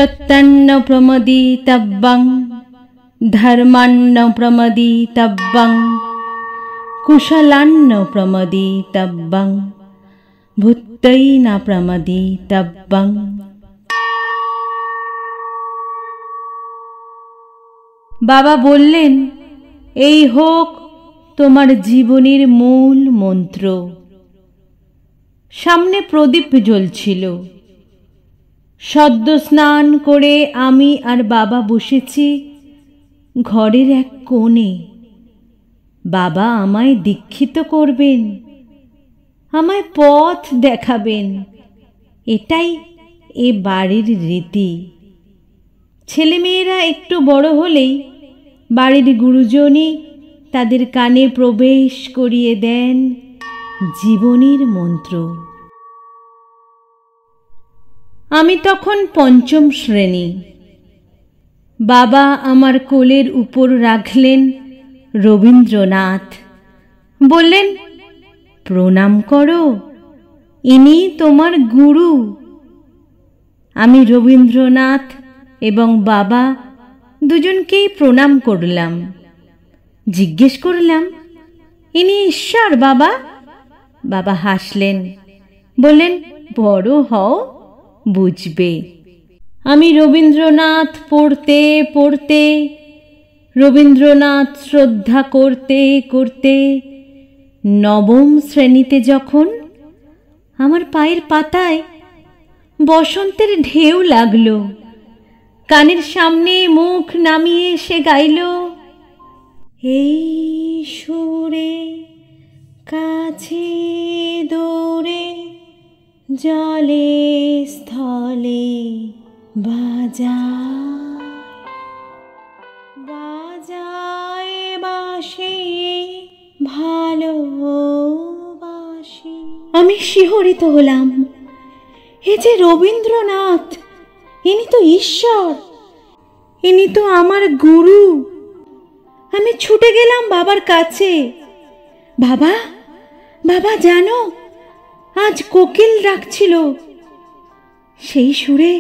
সত্যান্ন প্রমদিতব্যং ধর্মান্ন প্রমদিতব্যং কুশলান্ন প্রমদিতব্যং ভূত্যৈ না প্রমদিতব্যং। বাবা বললেন, এই হোক তোমার জীবনের মূল মন্ত্র। সামনে প্রদীপ জ্বলছিল। সদ্য স্নান করে আমি আর বাবা বসেছি ঘরের এক কোণে। বাবা আমায় দীক্ষিত করবেন, আমায় পথ দেখাবেন। এটাই এ বাড়ির রীতি। ছেলেমেয়েরা একটু বড় হলেই বাড়ির গুরুজনই তাদের কানে প্রবেশ করিয়ে দেন জীবনের মন্ত্র। আমি তখন পঞ্চম শ্রেণী। বাবা আমার কোলের উপর রাখলেন রবীন্দ্রনাথ। বললেন, প্রণাম করো, ইনি তোমার গুরু। আমি রবীন্দ্রনাথ এবং বাবা দুজনকেই প্রণাম করলাম। জিজ্ঞেস করলাম, ইনি ঈশ্বর বাবা? বাবা হাসলেন, বললেন, বড় হও, বুঝবে। আমি রবীন্দ্রনাথ পড়তে পড়তে, রবীন্দ্রনাথ শ্রদ্ধা করতে করতে নবম শ্রেণীতে যখন আমার পায়ের পাতায় বসন্তের ঢেউ লাগলো, কানের সামনে মুখ নামিয়ে সে গাইল, এই সুরে কাছে দূরে জলে স্থলে বাজায় বাজায় বাঁশি ভালোবাসি। আমি শিহরিত হলাম। এ যে রবীন্দ্রনাথ, ইনি তো ঈশ্বর, ইনি তো আমার গুরু। আমি ছুটে গেলাম বাবার কাছে। বাবা, বাবা জানো, আজ কোকিল ডাকছিল। সেই সুরে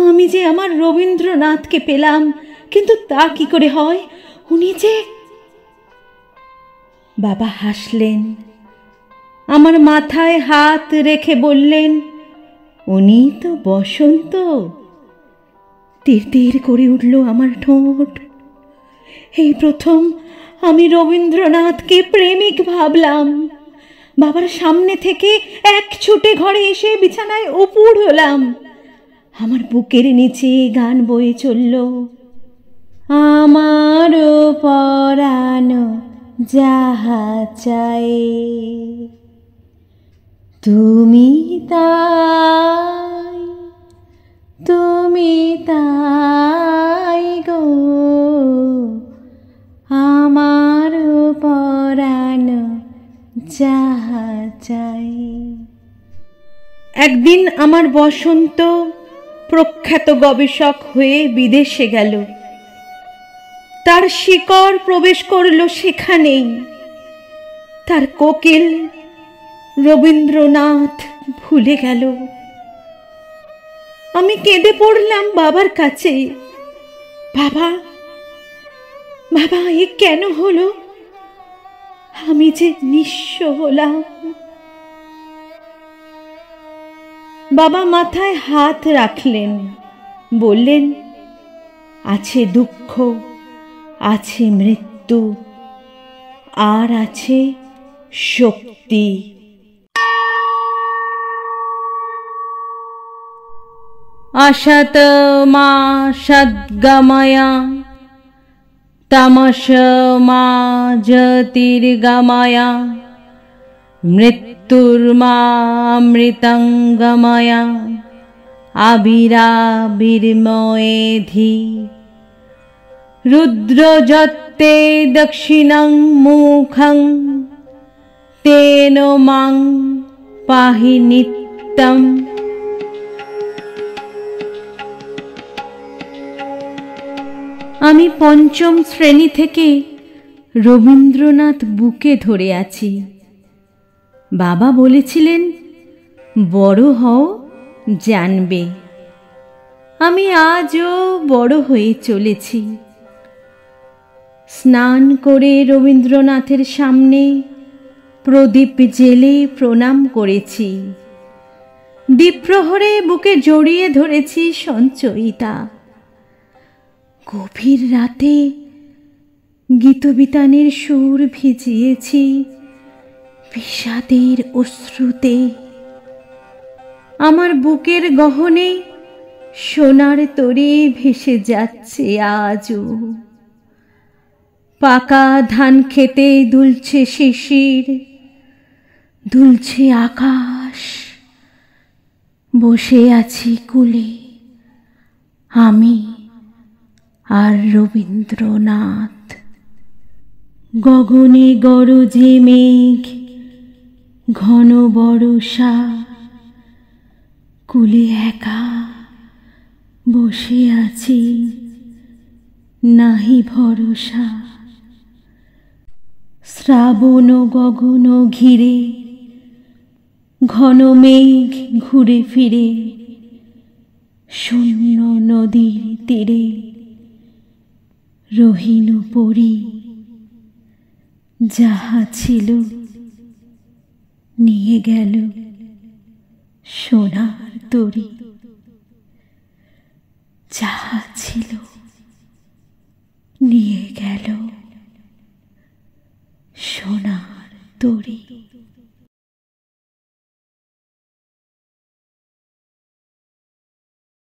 আমি যে আমার রবীন্দ্রনাথকে পেলাম, কিন্তু তা কি করে হয়? উনি যে... বাবা হাসলেন, আমার মাথায় হাত রেখে বললেন, উনি তো বসন্ত। তীর তীর করে উঠল আমার ঠোঁট। এই প্রথম আমি রবীন্দ্রনাথকে প্রেমিক ভাবলাম। বাবার সামনে থেকে এক ছুটে ঘরে এসে বিছানায় উপুড় হলাম। আমার বুকের নিচে গান বয়ে চলল, আমারও পরানো যাহা চাই তুমি তাই, তুমি তাই গো, আমারও পরানো যাহা চাই। একদিন আমার বসন্ত প্রখ্যাত গবেষক হয়ে বিদেশে গেল। তার শিকড় প্রবেশ করল সেখানেই। তার কোকিল রবীন্দ্রনাথ ভুলে গেল। আমি কেঁদে পড়লাম বাবার কাছে। বাবা, বাবা, এ কেন হলো? আমি যে নিঃস্ব হলাম। বাবা মাথায় হাত রাখলেন, বললেন, আছে দুঃখ, আছে মৃত্যু, আর আছে শক্তি। অসত মা সদ্গময়া তমস মা জ্যোতির্গময়া মৃত্যুর্মা অমৃতঙ্গময়া আবিরাবির্ময়েধি রুদ্রযত্তে দক্ষিণং মুখং তেন মাং পাহি নিত্যম। আমি পঞ্চম শ্রেণী থেকে রবীন্দ্রনাথ বুকে ধরে আছি। বাবা বলেছিলেন, বড় হও, জানবে। আমি আজও বড় হয়ে চলেছি। স্নান করে রবীন্দ্রনাথের সামনে প্রদীপ জেলে প্রণাম করেছি। দ্বীপ্রহরে বুকে জড়িয়ে ধরেছি সঞ্চয়িতা। গভীর রাতে গীতবিতানের সুর ভিজিয়েছি বিষাদের অশ্রুতে। আমার বুকের গহনে সোনার তরী ভেসে যাচ্ছে আজও। পাকা ধান খেতে দুলছে শিশির, দুলছে আকাশ। বসে আছি কূলে আমি আর রবীন্দ্রনাথ। গগনে গরজে মেঘ, ঘন বর্ষা। কূলে একা বসে আছি, নাহি ভরসা। শ্রাবণ গগন ঘিরে ঘন মেঘ ঘুরে ফিরে শূন্য নদীর তীরে রহিল পরি। যাহা ছিল নিয়ে গেল সোনার তরী। যাহা ছিল নিয়ে গেল সোনার তরী।